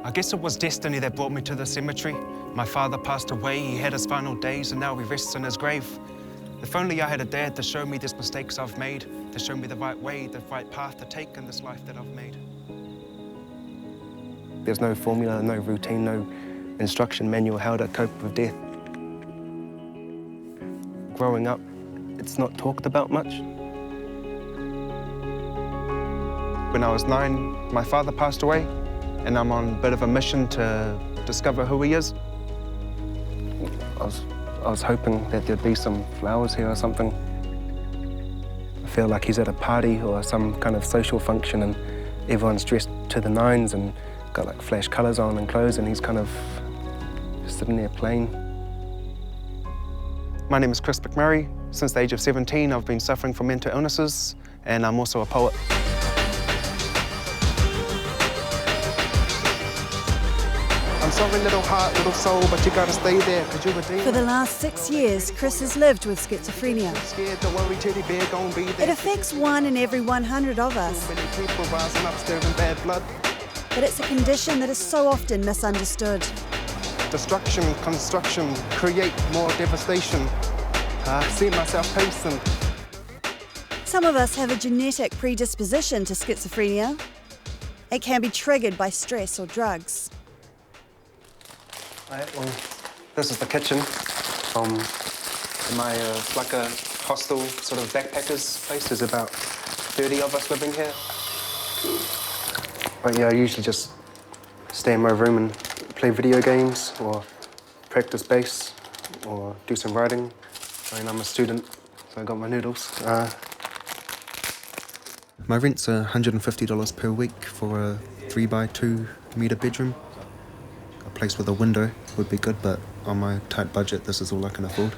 I guess it was destiny that brought me to the cemetery. My father passed away, he had his final days, and now he rests in his grave. If only I had a dad to show me these mistakes I've made, to show me the right way, the right path to take in this life that I've made. There's no formula, no routine, no instruction manual how to cope with death. Growing up, it's not talked about much. When I was 9, my father passed away, and I'm on a bit of a mission to discover who he is. I was hoping that there'd be some flowers here or something. I feel like he's at a party or some kind of social function and everyone's dressed to the nines and got like flash colours on and clothes, and he's kind of just sitting there playing. My name is Chris McMurray. Since the age of 17, I've been suffering from mental illnesses, and I'm also a poet. I'm sorry, little heart, little soul, but you gotta stay there, 'cause you're a demon. For the last 6 years, Chris has lived with schizophrenia. Scared, don't worry, teddy bear, gon' be there. It affects 1 in every 100 of us. Too many people rising up, stirring bad blood. But it's a condition that is so often misunderstood. Destruction, construction, create more devastation. I see myself pacing. Some of us have a genetic predisposition to schizophrenia. It can be triggered by stress or drugs. Well, this is the kitchen. It's like a hostel sort of backpackers place. There's about 30 of us living here. But yeah, I usually just stay in my room and play video games or practice bass or do some writing. I mean, I'm a student, so I got my noodles. My rent's $150 per week for a 3x2 metre bedroom. A place with a window would be good, but on my tight budget, this is all I can afford.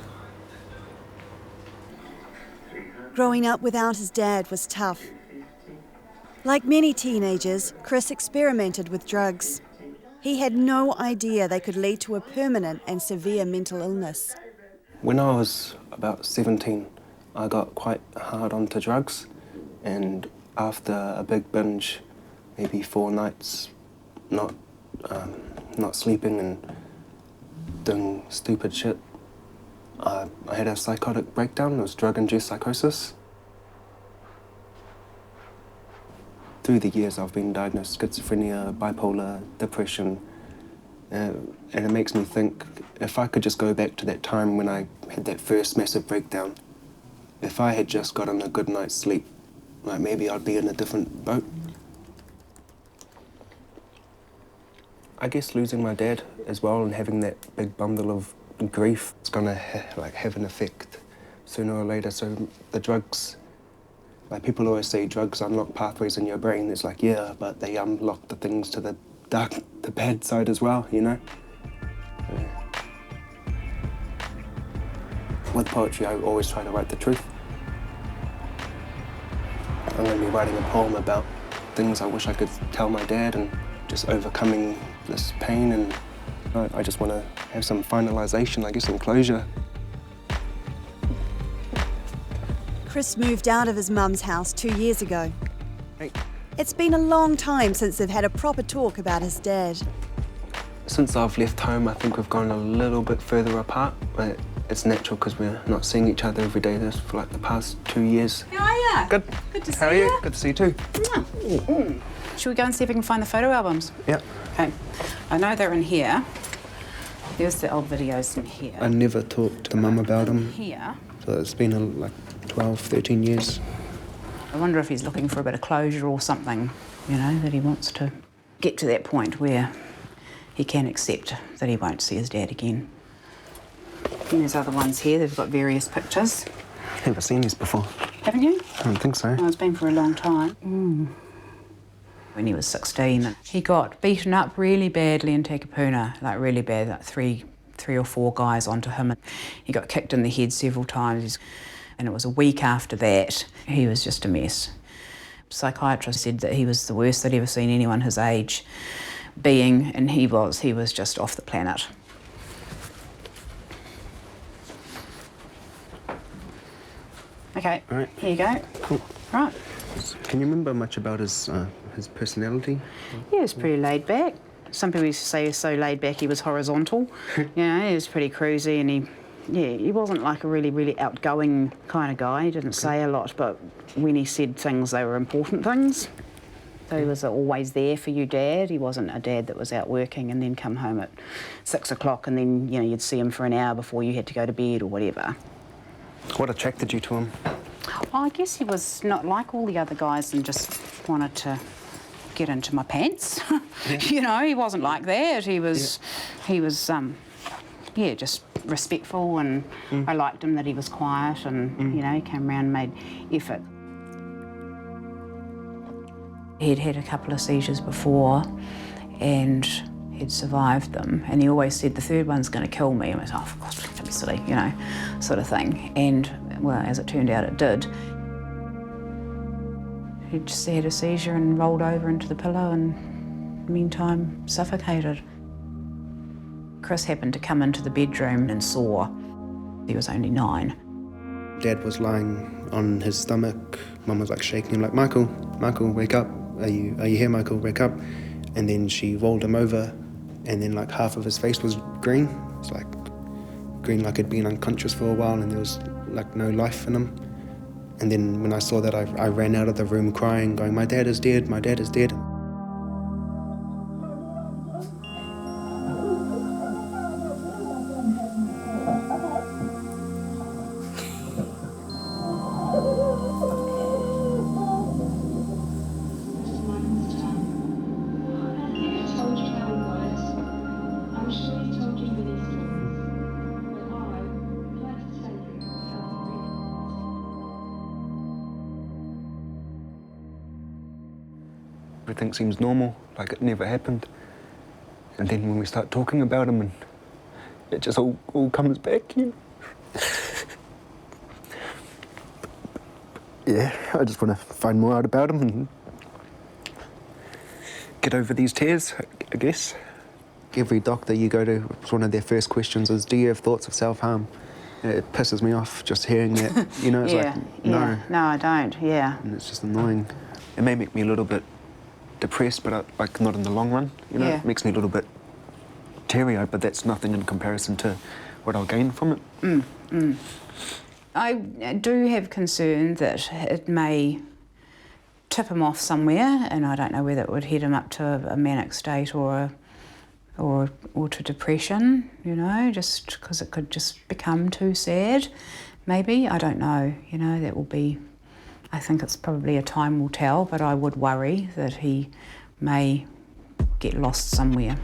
Growing up without his dad was tough. Like many teenagers, Chris experimented with drugs. He had no idea they could lead to a permanent and severe mental illness. When I was about 17, I got quite hard onto drugs, and after a big binge, maybe 4 nights not sleeping and doing stupid shit, I had a psychotic breakdown. It was drug-induced psychosis. Through the years, I've been diagnosed with schizophrenia, bipolar, depression, and it makes me think, if I could just go back to that time when I had that first massive breakdown, if I had just gotten a good night's sleep, like maybe I'd be in a different boat. I guess losing my dad as well and having that big bundle of grief, it's gonna have an effect sooner or later. So the drugs, like people always say drugs unlock pathways in your brain. It's like, yeah, but they unlock the things to the dark, the bad side as well, you know? Yeah. With poetry, I always try to write the truth. I'm going to be writing a poem about things I wish I could tell my dad and just overcoming this pain, and I just want to have some finalization, I guess, and closure. Chris moved out of his mum's house 2 years ago. Hey. It's been a long time since they've had a proper talk about his dad. Since I've left home, I think we've gone a little bit further apart, but it's natural because we're not seeing each other every day for like the past 2 years. How are you? Good. Good to see you. How are you? Good to see you too. Should we go and see if we can find the photo albums? Yeah. Okay. I know they're in here. There's the old videos in here. I never talked to Mum about them. Here. So it's been like 12, 13 years. I wonder if he's looking for a bit of closure or something, you know, that he wants to get to that point where he can accept that he won't see his dad again. And there's other ones here. They've got various pictures. I've never seen these before. Haven't you? I don't think so. Oh, it's been for a long time. When he was 16, he got beaten up really badly in Takapuna, like really bad, like three or four guys onto him. He got kicked in the head several times, and it was a week after that. He was just a mess. Psychiatrist said that he was the worst they'd ever seen anyone his age being, and he was just off the planet. Okay, All right. here you go. Cool. Right. Can you remember much about his personality? He was pretty laid back. Some people used to say he was so laid back he was horizontal. You know, he was pretty cruisy, and he wasn't like a really, really outgoing kind of guy. He didn't say a lot, but when he said things, they were important things. So he was always there for you, Dad. He wasn't a dad that was out working and then come home at 6 o'clock and then, you know, you'd see him for an hour before you had to go to bed or whatever. What attracted you to him? Oh, I guess he was not like all the other guys and just wanted to get into my pants. You know, he wasn't like that. He was, just respectful, and I liked him that he was quiet and, you know, he came around and made effort. He'd had a couple of seizures before and he'd survived them, and he always said the third one's going to kill me. And I was, oh, of course, don't be silly, you know, sort of thing. And, well, as it turned out, it did. He just had a seizure and rolled over into the pillow and, meantime, suffocated. Chris happened to come into the bedroom and saw. He was only 9. Dad was lying on his stomach. Mum was like shaking him, like, Michael, wake up. Are you here, Michael? Wake up. And then she rolled him over, and then like half of his face was green. It's like green, like he'd been unconscious for a while, and there was like no life in him. And then when I saw that, I ran out of the room crying, going, my dad is dead, my dad is dead. Everything seems normal, like it never happened. And then when we start talking about him, and it just all comes back, you know. Yeah, I just want to find more out about him and get over these tears, I guess. Every doctor you go to, one of their first questions is, do you have thoughts of self-harm? It pisses me off just hearing that, you know, it's like, no. No, I don't, yeah. And it's just annoying. It may make me a little bit depressed, but like not in the long run, you know. Yeah. It makes me a little bit teary-eyed, but that's nothing in comparison to what I'll gain from it. I do have concern that it may tip him off somewhere, and I don't know whether it would head him up to a manic state or to depression, you know, just because it could just become too sad, maybe. I don't know, you know, that will be, I think it's probably a time will tell, but I would worry that he may get lost somewhere.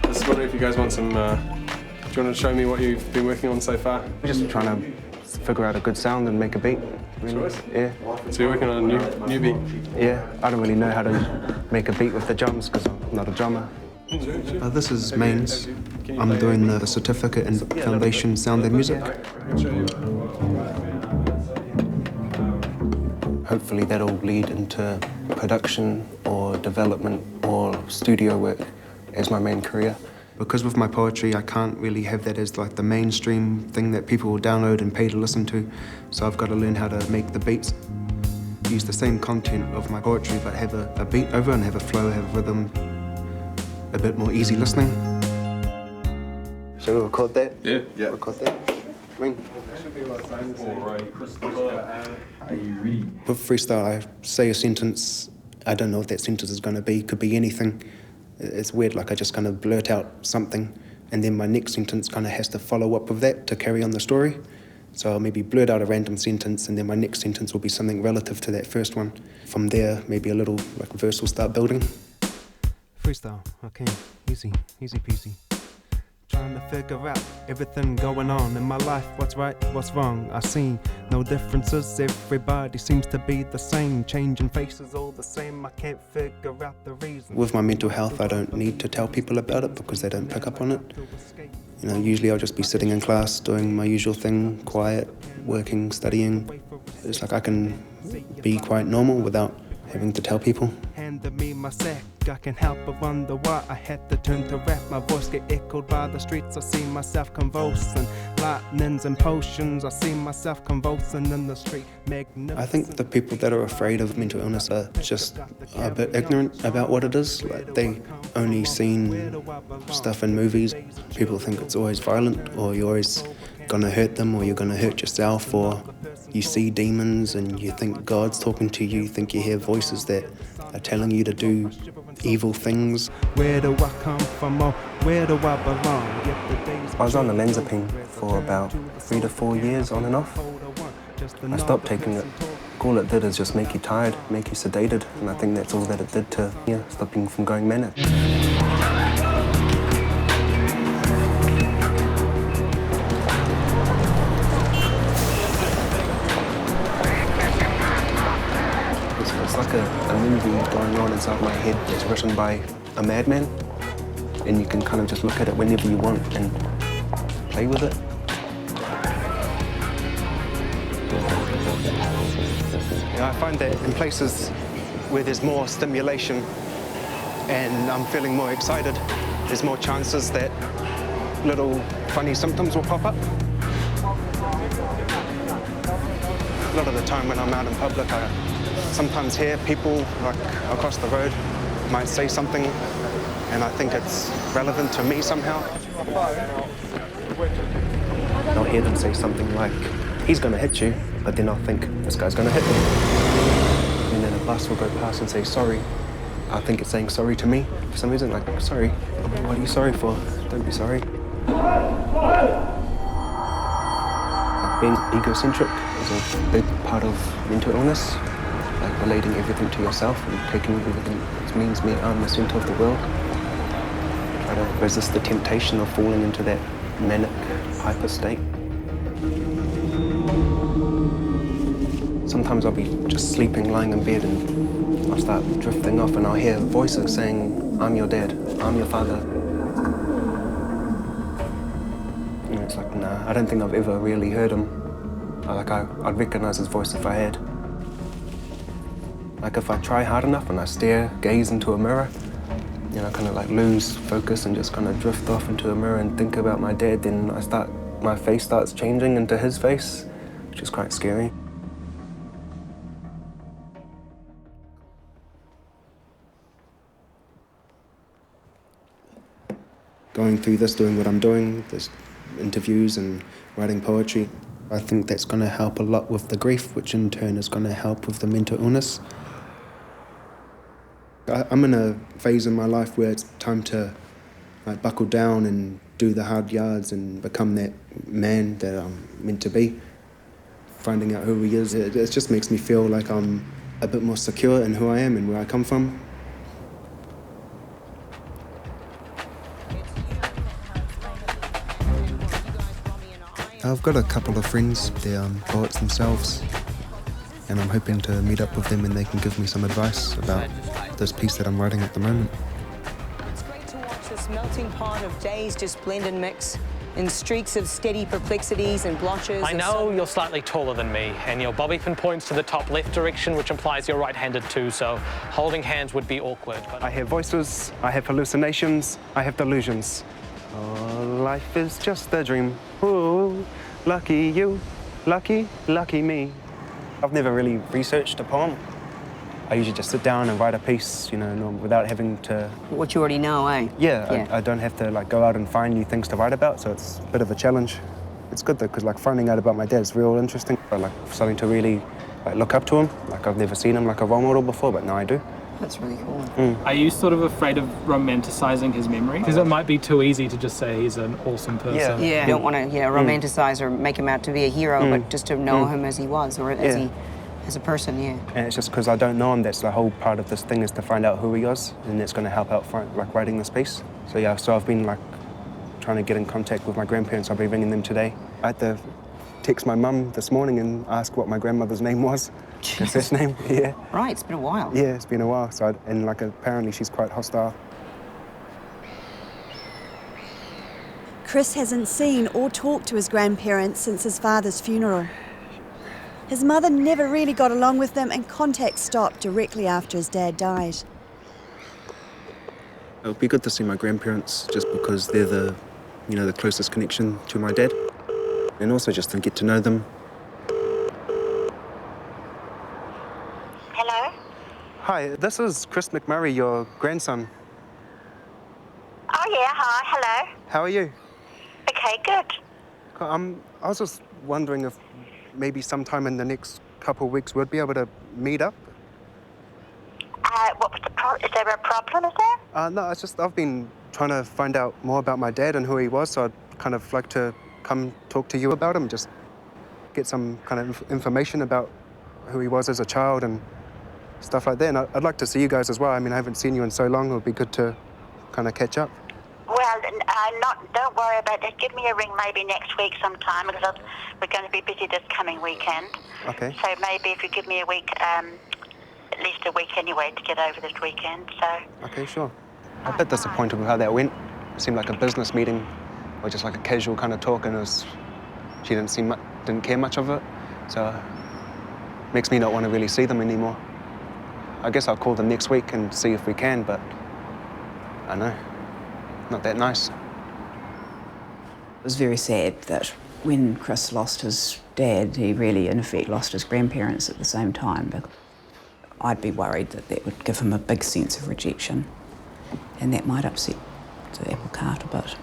I was wondering if you guys want some, do you want to show me what you've been working on so far? We're just trying to figure out a good sound and make a beat. Really. Yeah. So you're working on a new beat? Yeah, I don't really know how to make a beat with the drums because I'm not a drummer. This is mains. I'm doing the certificate in foundation sound and music. Hopefully that'll lead into production or development or studio work as my main career. Because with my poetry, I can't really have that as like the mainstream thing that people will download and pay to listen to. So I've got to learn how to make the beats. Use the same content of my poetry, but have a beat over and have a flow, have a rhythm, a bit more easy listening. Shall we record that? Yeah. Record that. Ring. With freestyle, I say a sentence, I don't know what that sentence is going to be, could be anything. It's weird, like I just kind of blurt out something and then my next sentence kind of has to follow up with that to carry on the story. So I'll maybe blurt out a random sentence and then my next sentence will be something relative to that first one. From there, maybe a little like verse will start building. Freestyle, okay, easy peasy. Trying to figure out everything going on in my life, what's right, what's wrong. I see no differences, everybody seems to be the same. Changing faces all the same, I can't figure out the reason. With my mental health, I don't need to tell people about it because they don't pick up on it. You know, usually I'll just be sitting in class doing my usual thing, quiet, working, studying. It's like I can be quite normal without having to tell people. Handed me my sack. I can't help but wonder why I had to turn to rap. My voice get echoed by the streets. I see myself convulsing, lightnings and potions. I see myself convulsing in the street. I think the people that are afraid of mental illness are just a bit ignorant about what it is. Like, they only seen stuff in movies. People think it's always violent, or you're always gonna hurt them, or you're gonna hurt yourself, or you see demons and you think God's talking to you, you think you hear voices that are telling you to do evil things. Where do I come from, or where do I belong? I was on olanzapine for about 3 to 4 years, on and off. I stopped taking it. All it did is just make you tired, make you sedated, and I think that's all that it did to stopping from going manic. It's like a movie going on inside my head that's written by a madman, and you can kind of just look at it whenever you want and play with it. I find that in places where there's more stimulation and I'm feeling more excited, there's more chances that little funny symptoms will pop up. A lot of the time when I'm out in public, I sometimes hear people like across the road might say something and I think it's relevant to me somehow. I'll hear them say something like, he's going to hit you, but then I'll think, this guy's going to hit me. And then a bus will go past and say, sorry. I think it's saying sorry to me for some reason, like, sorry. What are you sorry for? Don't be sorry. Being egocentric is a big part of mental illness, like relating everything to yourself and taking everything that means me, I'm the center of the world. Try to resist the temptation of falling into that manic, hyper state. Sometimes I'll be just sleeping, lying in bed, and I'll start drifting off, and I'll hear voices saying, I'm your dad, I'm your father. And it's like, nah, I don't think I've ever really heard him. I'd recognize his voice if I had. Like, if I try hard enough and I gaze into a mirror, I kind of like lose focus and just kind of drift off into a mirror and think about my dad, then my face starts changing into his face, which is quite scary. Going through this, doing what I'm doing, there's interviews and writing poetry, I think that's going to help a lot with the grief, which in turn is going to help with the mental illness. I'm in a phase in my life where it's time to buckle down and do the hard yards and become that man that I'm meant to be. Finding out who he is, it just makes me feel like I'm a bit more secure in who I am and where I come from. I've got a couple of friends, they're poets themselves, and I'm hoping to meet up with them and they can give me some advice about this piece that I'm writing at the moment. It's great to watch this melting pot of days just blend and mix in streaks of steady perplexities and blotches. I know you're slightly taller than me, and your bobby pin points to the top left direction, which implies you're right-handed too, so holding hands would be awkward. But I hear voices, I have hallucinations, I have delusions. Oh, life is just a dream. Ooh, lucky you, lucky me. I've never really researched a poem. I usually just sit down and write a piece, without having to... What you already know, eh? Yeah. I don't have to go out and find new things to write about, so it's a bit of a challenge. It's good though, because finding out about my dad is real interesting. Starting to really look up to him. I've never seen him like a role model before, but now I do. That's really cool. Are you sort of afraid of romanticising his memory? Because it might be too easy to just say he's an awesome person. Yeah. You don't want to, romanticise or make him out to be a hero, but just to know him as he was, or as a person, And it's just because I don't know him, that's the whole part of this thing, is to find out who he was, and it's going to help out writing this piece. So I've been trying to get in contact with my grandparents. I'll be ringing them today. I had to text my mum this morning and ask what my grandmother's name was. Her first name, yeah. Right, it's been a while. Yeah, it's been a while. So apparently she's quite hostile. Chris hasn't seen or talked to his grandparents since his father's funeral. His mother never really got along with them, and contact stopped directly after his dad died. It would be good to see my grandparents just because they're the closest connection to my dad. And also just to get to know them. Hello? Hi, this is Chris McMurray, your grandson. Oh yeah, hi, hello. How are you? Okay, good. I was just wondering if maybe sometime in the next couple of weeks we'd be able to meet up. What was the is there a problem, is there? No, it's just I've been trying to find out more about my dad and who he was, so I'd kind of like to come talk to you about him, just get some kind of information about who he was as a child and stuff like that. And I'd like to see you guys as well. I mean, I haven't seen you in so long. It would be good to kind of catch up. Well, don't worry about that. Give me a ring maybe next week sometime, because we're going to be busy this coming weekend. Okay. So maybe if you give me a week, at least a week anyway, to get over this weekend, so... Okay, sure. I'm a bit disappointed with how that went. It seemed like a business meeting, or just like a casual kind of talk, and she didn't care much of it, so it makes me not want to really see them anymore. I guess I'll call them next week and see if we can, but I know, not that nice. It was very sad that when Chris lost his dad, he really, in effect, lost his grandparents at the same time. But I'd be worried that that would give him a big sense of rejection, and that might upset the apple cart a bit.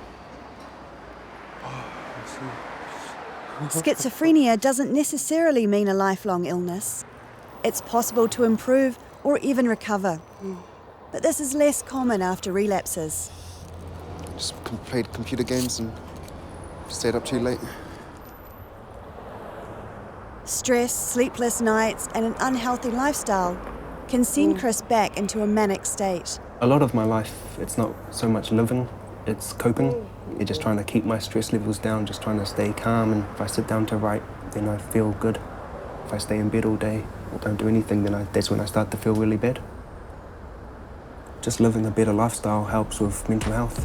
Schizophrenia doesn't necessarily mean a lifelong illness. It's possible to improve or even recover. But this is less common after relapses. Just played computer games and stayed up too late. Stress, sleepless nights, and an unhealthy lifestyle can send Chris back into a manic state. A lot of my life, it's not so much living, it's coping. You're just trying to keep my stress levels down, just trying to stay calm, and if I sit down to write, then I feel good. If I stay in bed all day or don't do anything, then that's when I start to feel really bad. Just living a better lifestyle helps with mental health.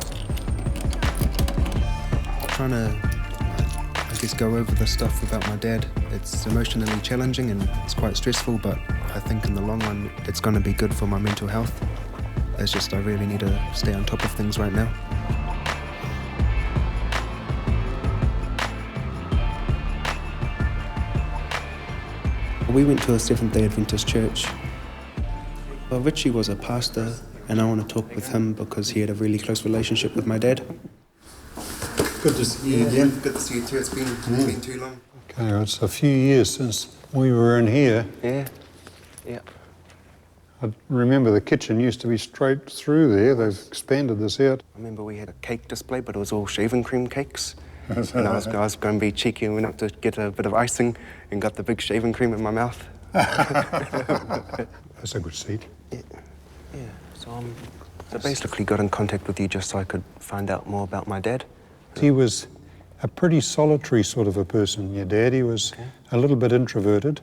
Trying to, I guess, go over the stuff about my dad. It's emotionally challenging and it's quite stressful, but I think in the long run, it's going to be good for my mental health. It's just I really need to stay on top of things right now. We went to a Seventh-day Adventist church. Well, Richie was a pastor, and I want to talk with him because he had a really close relationship with my dad. Good to see you again. Good to see you too. It's been too long. Okay, well, it's a few years since we were in here. Yeah. I remember the kitchen used to be straight through there. They've expanded this out. I remember we had a cake display, but it was all shaving cream cakes. And I was going to be cheeky and went up to get a bit of icing and got the big shaving cream in my mouth. That's a good seat. Yeah. So basically got in contact with you just so I could find out more about my dad. He was a pretty solitary sort of a person, your dad. He was a little bit introverted.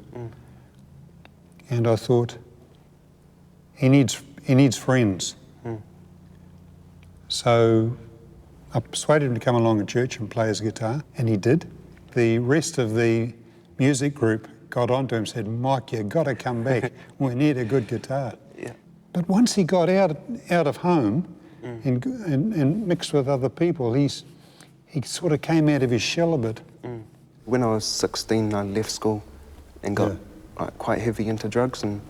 And I thought, he needs friends. So I persuaded him to come along to church and play his guitar, and he did. The rest of the music group got onto him and said, Mike, you've got to come back. We need a good guitar. Yeah. But once he got out of home and mixed with other people, he sort of came out of his shell a bit. When I was 16, I left school and got quite heavy into drugs, and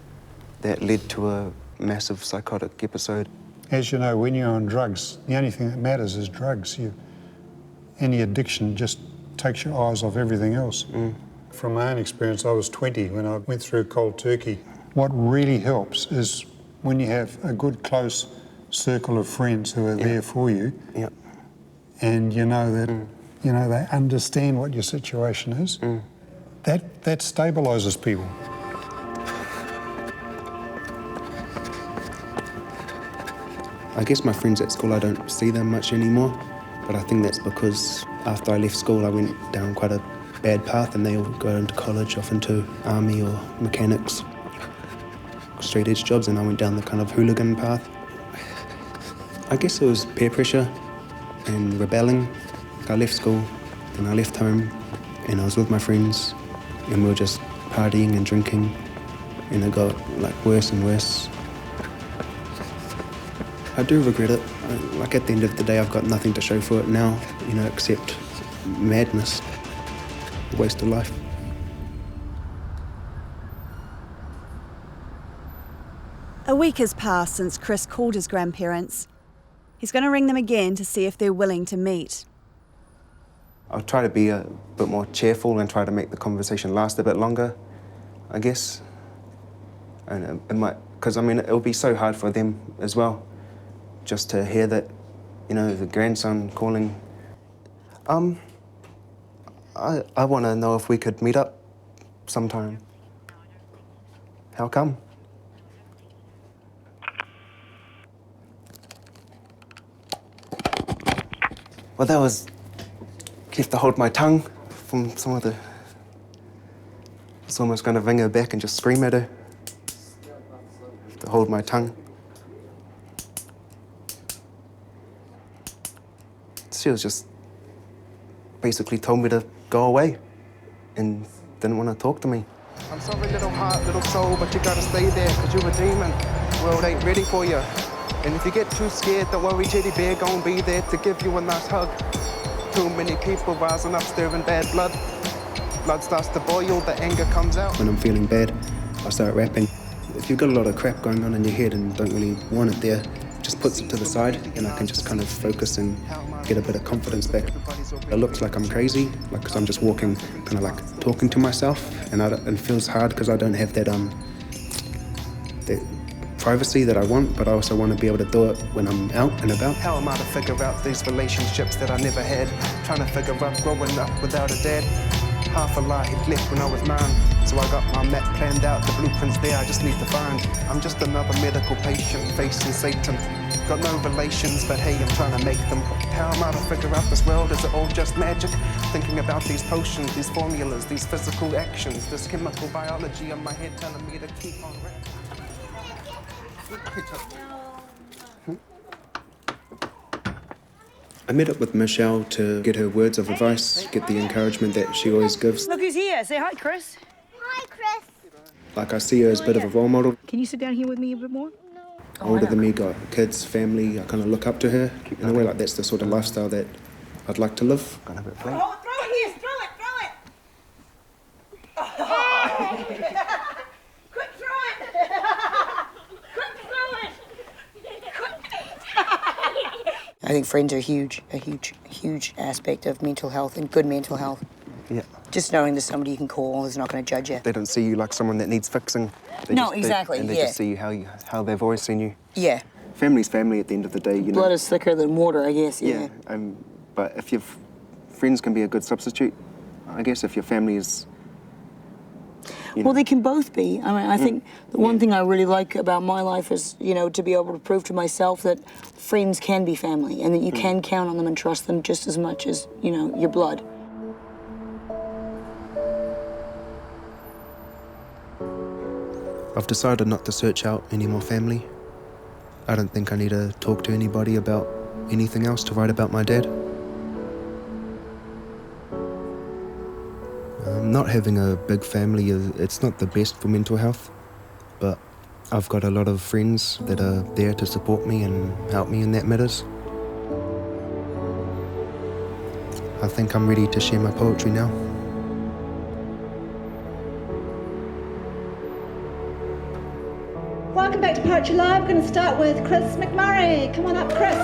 that led to a massive psychotic episode. As you know, when you're on drugs, the only thing that matters is drugs. Any addiction just takes your eyes off everything else. From my own experience, I was 20 when I went through cold turkey. What really helps is when you have a good, close circle of friends who are there for you, and you know that they understand what your situation is. That stabilises people. I guess my friends at school, I don't see them much anymore, but I think that's because after I left school, I went down quite a bad path, and they all go into college, off into army or mechanics, straight edge jobs, and I went down the kind of hooligan path. I guess it was peer pressure and rebelling. I left school, then I left home, and I was with my friends, and we were just partying and drinking, and it got like worse and worse. I do regret it. Like at the end of the day, I've got nothing to show for it now, you know, except madness, a waste of life. A week has passed since Chris called his grandparents. He's going to ring them again to see if they're willing to meet. I'll try to be a bit more cheerful and try to make the conversation last a bit longer, I guess. And it might, because I mean, it'll be so hard for them as well, just to hear that, you know, the grandson calling. I want to know if we could meet up sometime. How come? Well, that was, you have to hold my tongue from some of the, I was almost going to ring her back and just scream at her. To hold my tongue. She was just basically told me to go away and didn't want to talk to me. I'm sorry, little heart, little soul, but you gotta stay there, cause you're a demon. World ain't ready for you. And if you get too scared, don't worry, teddy bear gon' be there to give you a nice hug. Too many people rising up, stirring bad blood. Blood starts to boil, the anger comes out. When I'm feeling bad, I start rapping. If you've got a lot of crap going on in your head and don't really want it there, just puts it to the side and I can just kind of focus and get a bit of confidence back. It looks like I'm crazy, like because I'm just walking, kind of like talking to myself, and it feels hard because I don't have that that privacy that I want, but I also want to be able to do it when I'm out and about. How am I to figure out these relationships that I never had? Trying to figure out growing up without a dad. Half a lie he'd left when I was 9. So I got my map planned out, the blueprints there I just need to find. I'm just another medical patient facing Satan. Got no relations, but hey, I'm trying to make them. How am I to figure out this world? Is it all just magic? Thinking about these potions, these formulas, these physical actions, this chemical biology in my head telling me to keep on rapping. I met up with Michelle to get her words of advice, get the encouragement that she always gives. Look who's here. Say hi, Chris. Hi, Chris. Like I see her as a bit of a role model. Can you sit down here with me a bit more? Older than me, got kids, family, I kind of look up to her. In a way, like that's the sort of lifestyle that I'd like to live. Kind of a bit plain. Oh, throw it here, throw it. Oh. Quick, throw it. Quick, throw it. I think friends are a huge aspect of mental health and good mental health. Yeah. Just knowing there's somebody you can call who's not going to judge you. They don't see you like someone that needs fixing. They Exactly. They just see you how they've always seen you. Yeah. Family's family at the end of the day, you know. Blood is thicker than water, I guess. Yeah. But if your friends can be a good substitute, I guess if your family is. Well, they can both be. I mean, I think the one thing I really like about my life is, you know, to be able to prove to myself that friends can be family and that you can count on them and trust them just as much as, you know, your blood. I've decided not to search out any more family. I don't think I need to talk to anybody about anything else to write about my dad. Not having a big family, it's not the best for mental health, but I've got a lot of friends that are there to support me and help me in that matters. I think I'm ready to share my poetry now. Welcome back to Poetry Live. We're going to start with Chris McMurray. Come on up, Chris.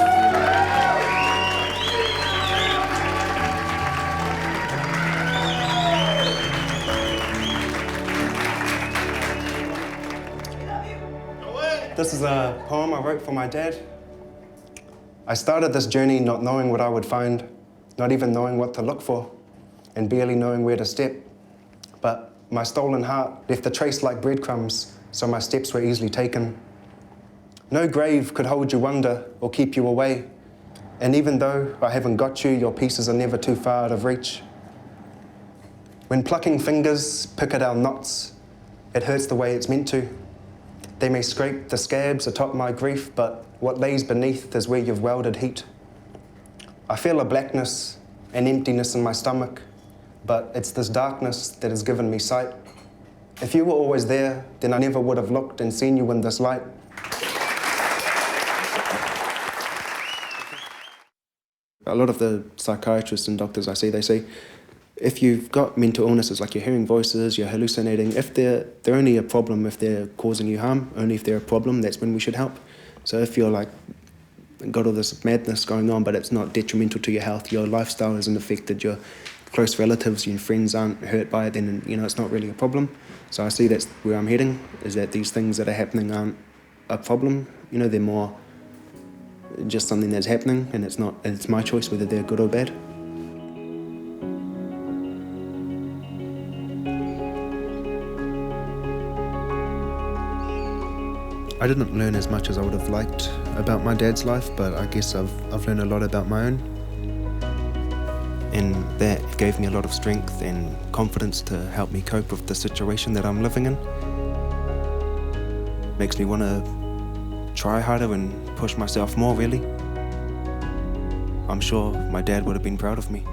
This is a poem I wrote for my dad. I started this journey not knowing what I would find, not even knowing what to look for, and barely knowing where to step. But my stolen heart left a trace like breadcrumbs, so my steps were easily taken. No grave could hold you under or keep you away. And even though I haven't got you, your pieces are never too far out of reach. When plucking fingers pick at our knots, it hurts the way it's meant to. They may scrape the scabs atop my grief, but what lays beneath is where you've welded heat. I feel a blackness, an emptiness in my stomach, but it's this darkness that has given me sight. If you were always there, then I never would have looked and seen you in this light. A lot of the psychiatrists and doctors I see, they say, if you've got mental illnesses, like you're hearing voices, you're hallucinating, if they're only a problem if they're causing you harm, only if they're a problem, that's when we should help. So if you're like, got all this madness going on, but it's not detrimental to your health, your lifestyle isn't affected, your close relatives, your friends aren't hurt by it, then, you know, it's not really a problem. So I see that's where I'm heading, is that these things that are happening aren't a problem, you know, they're more just something that's happening, and it's my choice whether they're good or bad. I didn't learn as much as I would have liked about my dad's life, but I guess I've learned a lot about my own. And that gave me a lot of strength and confidence to help me cope with the situation that I'm living in. Makes me want to try harder and push myself more, really. I'm sure my dad would have been proud of me.